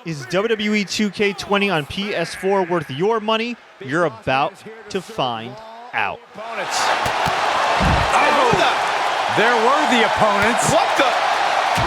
Is WWE 2K20 on PS4 worth your money? You're about to find out. Opponents. Oh, they're worthy opponents. What the?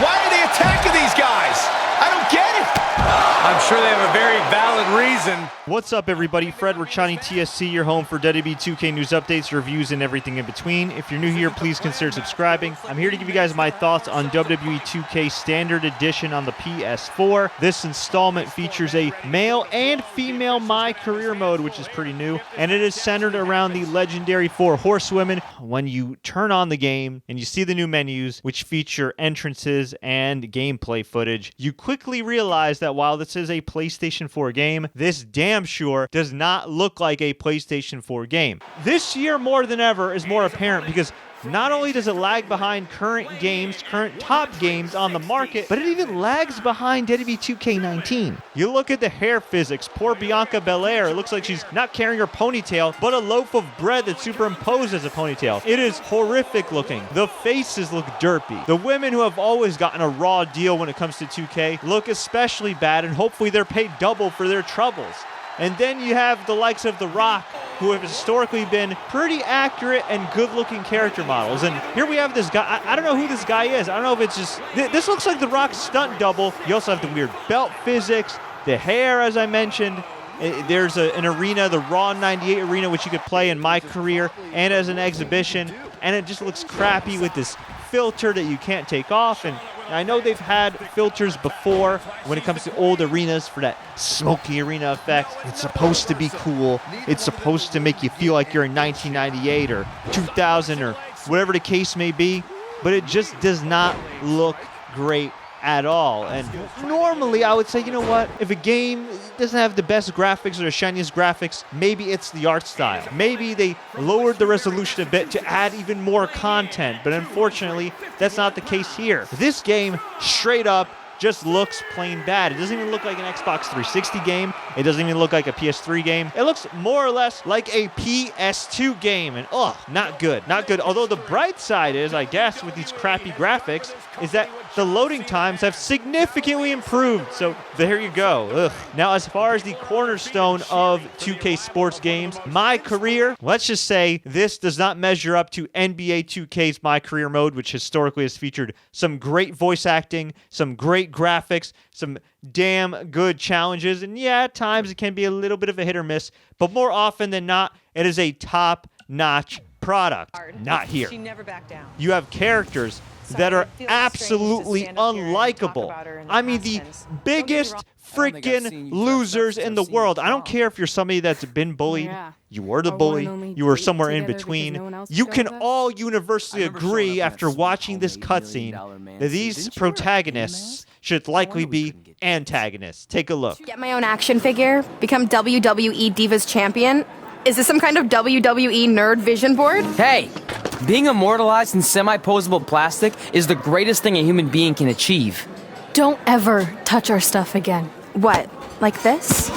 Why are they attacking these guys? I don't get it. I'm sure they have a very valid reason. What's up, everybody? Fred Richani, TSC, your home for WWE 2K news updates, reviews, and everything in between. If you're new here, please consider subscribing. I'm here to give you guys my thoughts on WWE 2K Standard Edition on the PS4. This installment features a male and female MyCareer mode, which is pretty new, and it is centered around the legendary Four Horsewomen. When you turn on the game and you see the new menus, which feature entrances and gameplay footage, you quickly realize that while this is a PlayStation 4 game, this damn sure does not look like a PlayStation 4 game. This year more than ever is more apparent because not only does it lag behind current top games on the market, but it even lags behind WWE 2K19. You look at the hair physics. Poor Bianca Belair, it looks like she's not carrying her ponytail, but a loaf of bread that's superimposed as a ponytail. It is horrific looking. The faces look derpy. The women who have always gotten a raw deal when it comes to 2K look especially bad, and hopefully they're paid double for their troubles. And then you have the likes of The Rock, who have historically been pretty accurate and good-looking character models. And here we have this guy. I don't know who this guy is. I don't know if it's just... This looks like The Rock's stunt double. You also have the weird belt physics, the hair, as I mentioned. There's an arena, the Raw 98 arena, which you could play in MyCareer and as an exhibition. And it just looks crappy with this filter that you can't take off. And I know they've had filters before when it comes to old arenas for that smoky arena effect. It's supposed to be cool. It's supposed to make you feel like you're in 1998 or 2000 or whatever the case may be. But it just does not look great at all. And normally I would say, you know what, if a game doesn't have the best graphics or the shiniest graphics, maybe it's the art style. Maybe they lowered the resolution a bit to add even more content, but unfortunately that's not the case here. This game straight up just looks plain bad. It doesn't even look like an Xbox 360 game. It doesn't even look like a PS3 game. It looks more or less like a PS2 game, and not good, not good. Although the bright side is, I guess, with these crappy graphics, is that the loading times have significantly improved. So there you go. Ugh. Now, as far as the cornerstone of 2K sports games, MyCareer, let's just say this does not measure up to NBA 2K's MyCareer mode, which historically has featured some great voice acting, some great graphics, some damn good challenges, and yeah, at times it can be a little bit of a hit or miss, but more often than not, it is a top-notch product. Not here. She never backed down. You have characters that are absolutely unlikable. I mean, the biggest freaking losers in the world. I don't care if you're somebody that's been bullied, you were the bully, you were somewhere in between. You can all universally agree after watching this cutscene that these protagonists should likely be antagonists. Take a look. Get my own action figure, become WWE Divas Champion. Is this some kind of WWE nerd vision board? Hey, being immortalized in semi-posable plastic is the greatest thing a human being can achieve. Don't ever touch our stuff again. What, like this?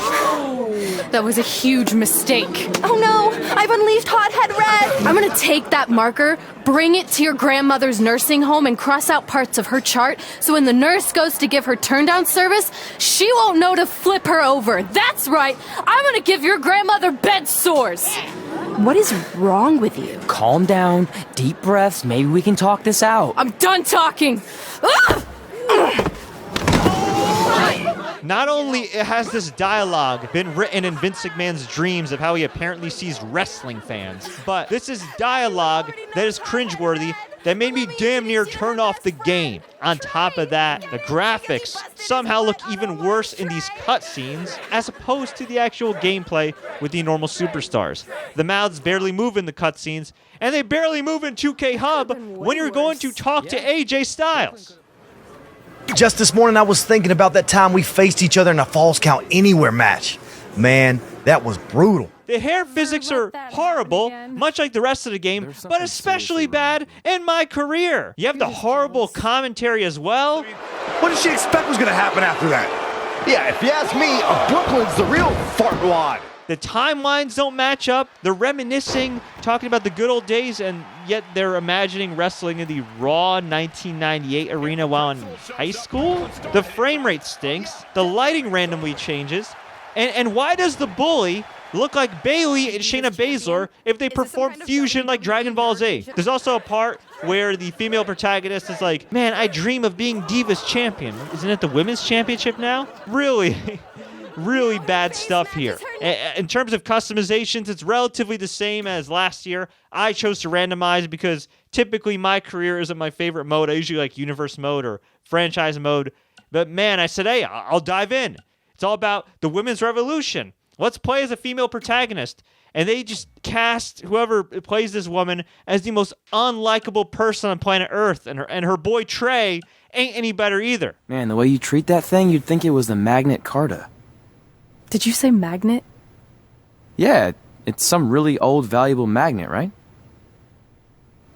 That was a huge mistake. Oh no, I've unleashed Hothead Red! I'm gonna take that marker, bring it to your grandmother's nursing home, and cross out parts of her chart so when the nurse goes to give her turn-down service, she won't know to flip her over. That's right, I'm gonna give your grandmother bed sores. What is wrong with you? Calm down, deep breaths, maybe we can talk this out. I'm done talking. Not only has this dialogue been written in Vince McMahon's dreams of how he apparently sees wrestling fans, but this is dialogue that is cringeworthy that made me damn near turn off the game. On top of that, the graphics somehow look even worse in these cutscenes as opposed to the actual gameplay with the normal superstars. The mouths barely move in the cutscenes, and they barely move in 2K Hub when you're going to talk to AJ Styles. Just this morning, I was thinking about that time we faced each other in a Falls Count Anywhere match. Man, that was brutal. The hair physics are horrible, much like the rest of the game, but especially bad in MyCareer. You have the horrible commentary as well. What did she expect was going to happen after that? Yeah, if you ask me, Brooklyn's the real fart wad. The timelines don't match up. They're reminiscing, talking about the good old days, and yet they're imagining wrestling in the Raw 1998 arena while in high school. The frame rate stinks. The lighting randomly changes. And why does the bully look like Bayley and Shayna Baszler if they perform fusion like Dragon Ball Z? There's also a part where the female protagonist is like, man, I dream of being Divas champion. Isn't it the women's championship now? Really, really bad stuff here. In terms of customizations, it's relatively the same as last year. I chose to randomize because typically MyCareer isn't my favorite mode. I usually like universe mode or franchise mode. But man, I said, hey, I'll dive in. It's all about the women's revolution. Let's play as a female protagonist. And they just cast whoever plays this woman as the most unlikable person on planet Earth. And her boy Trey ain't any better either. Man, the way you treat that thing, you'd think it was the Magnet Carta. Did you say magnet? Yeah, it's some really old, valuable magnet, right?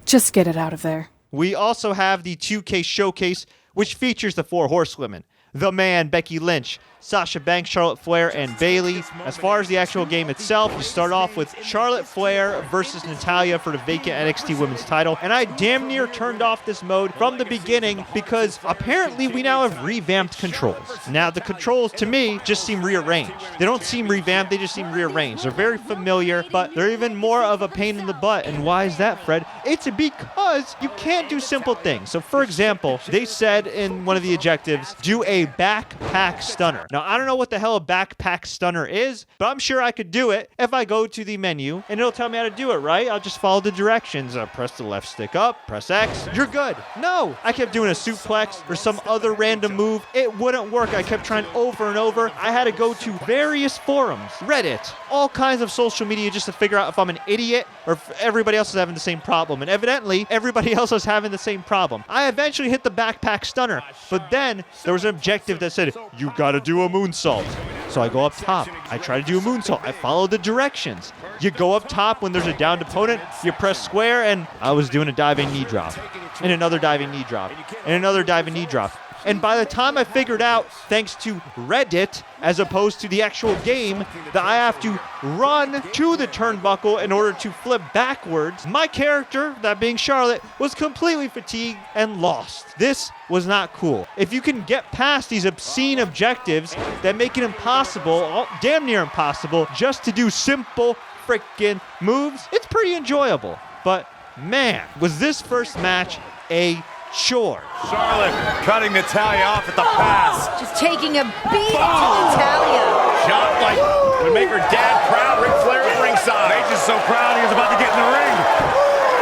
Just get it out of there. We also have the 2K Showcase, which features the Four Horsewomen. The Man, Becky Lynch, Sasha Banks, Charlotte Flair, and Bayley. As far as the actual game itself, you start off with Charlotte Flair versus Natalya for the vacant NXT Women's title. And I damn near turned off this mode from the beginning because apparently we now have revamped controls. Now, the controls, to me, just seem rearranged. They don't seem revamped, they just seem rearranged. They're very familiar, but they're even more of a pain in the butt. And why is that, Fred? It's because you can't do simple things. So, for example, they said in one of the objectives, do a backpack stunner. Now, I don't know what the hell a backpack stunner is, but I'm sure I could do it if I go to the menu, and it'll tell me how to do it, right? I'll just follow the directions. Press the left stick up, press X, you're good. No, I kept doing a suplex or some other random move. It wouldn't work. I kept trying over and over. I had to go to various forums, Reddit, all kinds of social media just to figure out if I'm an idiot or if everybody else is having the same problem. And evidently, everybody else is having the same problem. I eventually hit the backpack stunner, but then there was an objective that said, you gotta do a moonsault. So I go up top. I try to do a moonsault. I follow the directions. You go up top when there's a downed opponent, you press square, and I was doing a diving knee drop. And another diving knee drop. And another diving knee drop. And by the time I figured out, thanks to Reddit, as opposed to the actual game, that I have to run to the turnbuckle in order to flip backwards, my character, that being Charlotte, was completely fatigued and lost. This was not cool. If you can get past these obscene objectives that make it impossible, damn near impossible, just to do simple freaking moves, it's pretty enjoyable. But man, was this first match a chore. Charlotte cutting Natalya off at the pass. Just taking a beating to Natalya. Shot like would make her dad proud. Ric Flair at ringside. Paige is so proud he was about to get in the ring.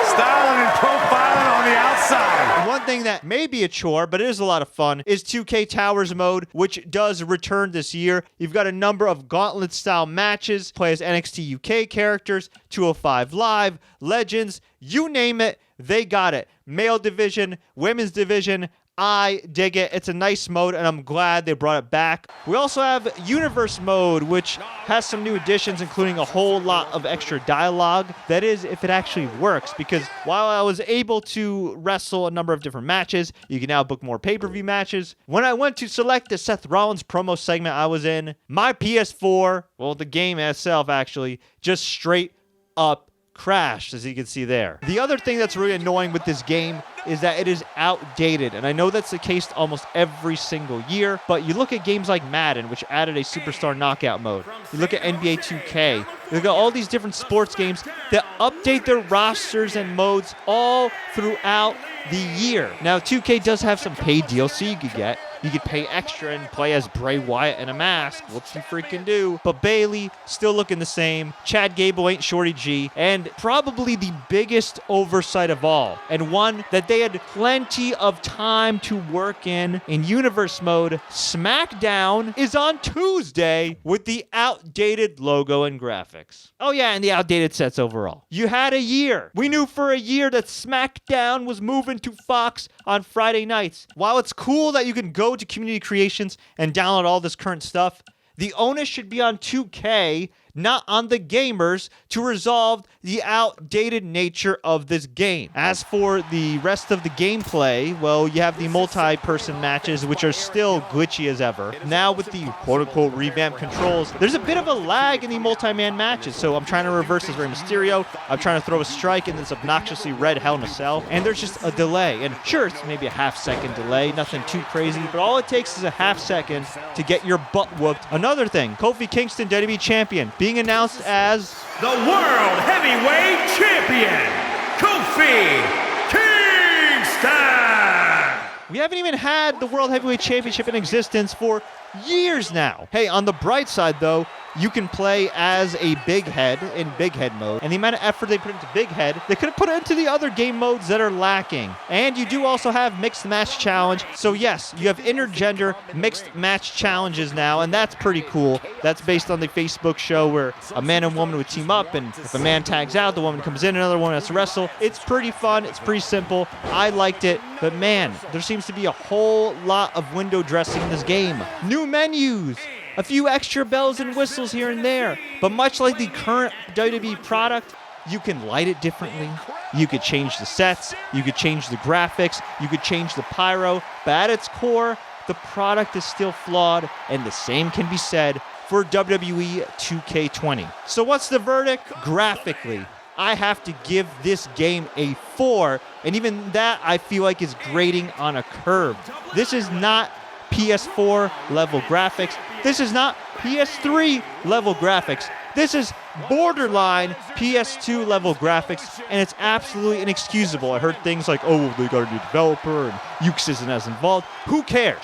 Styling and profiling on the outside. One thing that may be a chore, but it is a lot of fun, is 2K Towers mode, which does return this year. You've got a number of gauntlet-style matches, play as NXT UK characters, 205 Live, Legends, you name it, they got it. Male division, women's division, I dig it. It's a nice mode, and I'm glad they brought it back. We also have Universe mode, which has some new additions, including a whole lot of extra dialogue. That is, if it actually works, because while I was able to wrestle a number of different matches, you can now book more pay-per-view matches. When I went to select the Seth Rollins promo segment I was in, my PS4, well, the game itself actually, just straight up crashed, as you can see there. The other thing that's really annoying with this game is that it is outdated, and I know that's the case almost every single year, but you look at games like Madden, which added a Superstar Knockout mode. You look at NBA 2K. You look at all these different sports games that update their rosters and modes all throughout the year. Now, 2K does have some paid DLC you could get. You could pay extra and play as Bray Wyatt in a mask. What's you freaking do? But Bayley, still looking the same. Chad Gable ain't Shorty G. And probably the biggest oversight of all, and one that they had plenty of time to work in Universe mode, SmackDown is on Tuesday with the outdated logo and graphics. Oh yeah, and the outdated sets overall. You had a year. We knew for a year that SmackDown was moving to Fox on Friday nights. While it's cool that you can go to Community Creations and download all this current stuff, the onus should be on 2K not on the gamers, to resolve the outdated nature of this game. As for the rest of the gameplay, well, you have the multi-person matches, which are still glitchy as ever. Now with the quote-unquote revamped controls, there's a bit of a lag in the multi-man matches, so I'm trying to reverse this Rey Mysterio, I'm trying to throw a strike in this obnoxiously red Hell in a Cell, and there's just a delay. And sure, it's maybe a half-second delay, nothing too crazy, but all it takes is a half-second to get your butt whooped. Another thing, Kofi Kingston, WWE Champion, being announced as The World Heavyweight Champion, Kofi Kingston! We haven't even had the World Heavyweight Championship in existence for years now. Hey, on the bright side though, you can play as a big head in big head mode, and the amount of effort they put into big head, they could have put it into the other game modes that are lacking. And you do also have mixed match challenge, so yes, you have intergender mixed match challenges now, and that's pretty cool. That's based on the Facebook show where a man and woman would team up, and if a man tags out, the woman comes in, another woman has to wrestle. It's pretty fun, it's pretty simple. I liked it, but man, there seems to be a whole lot of window dressing in this game. New menus, a few extra bells and whistles here and there, but much like the current WWE product, you can light it differently, you could change the sets, you could change the graphics, you could change the pyro, but at its core, the product is still flawed, and the same can be said for WWE 2K20. So what's the verdict? Graphically, I have to give this game a 4, and even that I feel like is grading on a curve. This is not PS4 level graphics. This is not PS3 level graphics. This is borderline PS2 level graphics, and it's absolutely inexcusable. I heard things like, oh, they got a new developer, and Ukes isn't as involved. Who cares?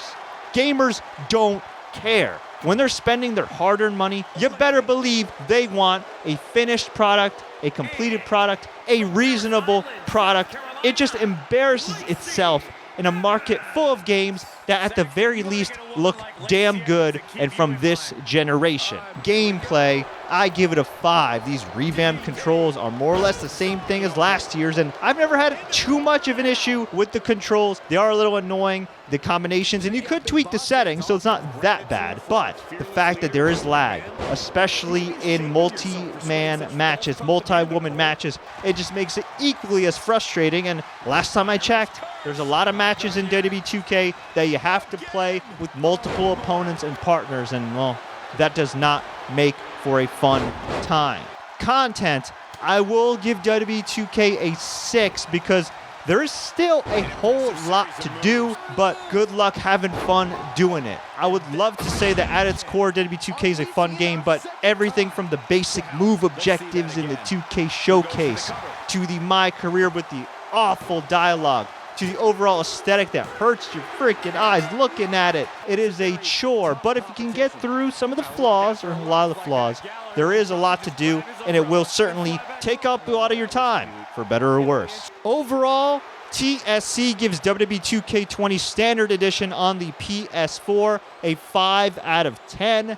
Gamers don't care. When they're spending their hard-earned money, you better believe they want a finished product, a completed product, a reasonable product. It just embarrasses itself in a market full of games that at the very least look damn good and from this generation. Gameplay, I give it a 5. These revamped controls are more or less the same thing as last year's, and I've never had too much of an issue with the controls. They are a little annoying, the combinations, and you could tweak the settings, so it's not that bad. But the fact that there is lag, especially in multi-man matches, multi-woman matches, it just makes it equally as frustrating. And last time I checked, there's a lot of matches in WWE 2K that you have to play with multiple opponents and partners, and well, that does not make for a fun time. Content, I will give WWE 2K a 6 because there is still a whole lot to do, but good luck having fun doing it. I would love to say that at its core, WWE 2K is a fun game, but everything from the basic move objectives in the 2K showcase to the MyCareer with the awful dialogue, to the overall aesthetic that hurts your freaking eyes looking at it. It is a chore, but if you can get through some of the flaws, or a lot of the flaws, there is a lot to do, and it will certainly take up a lot of your time, for better or worse. Overall, TSC gives WWE 2K20 Standard Edition on the PS4 a 5 out of 10.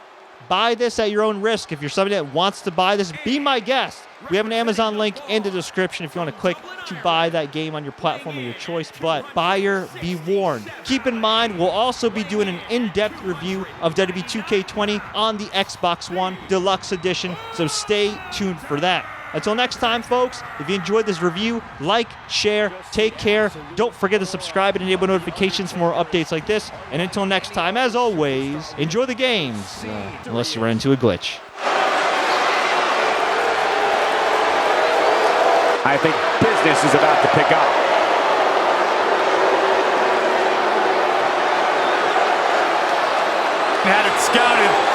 Buy this at your own risk. If you're somebody that wants to buy this, be my guest. We have an Amazon link in the description if you want to click to buy that game on your platform of your choice, but buyer be warned. Keep in mind, we'll also be doing an in-depth review of WWE 2K20 on the Xbox One Deluxe Edition, so stay tuned for that. Until next time, folks, if you enjoyed this review, like, share, take care. Don't forget to subscribe and enable notifications for more updates like this. And until next time, as always, enjoy the games, unless you run into a glitch. I think business is about to pick up. Had it scouted.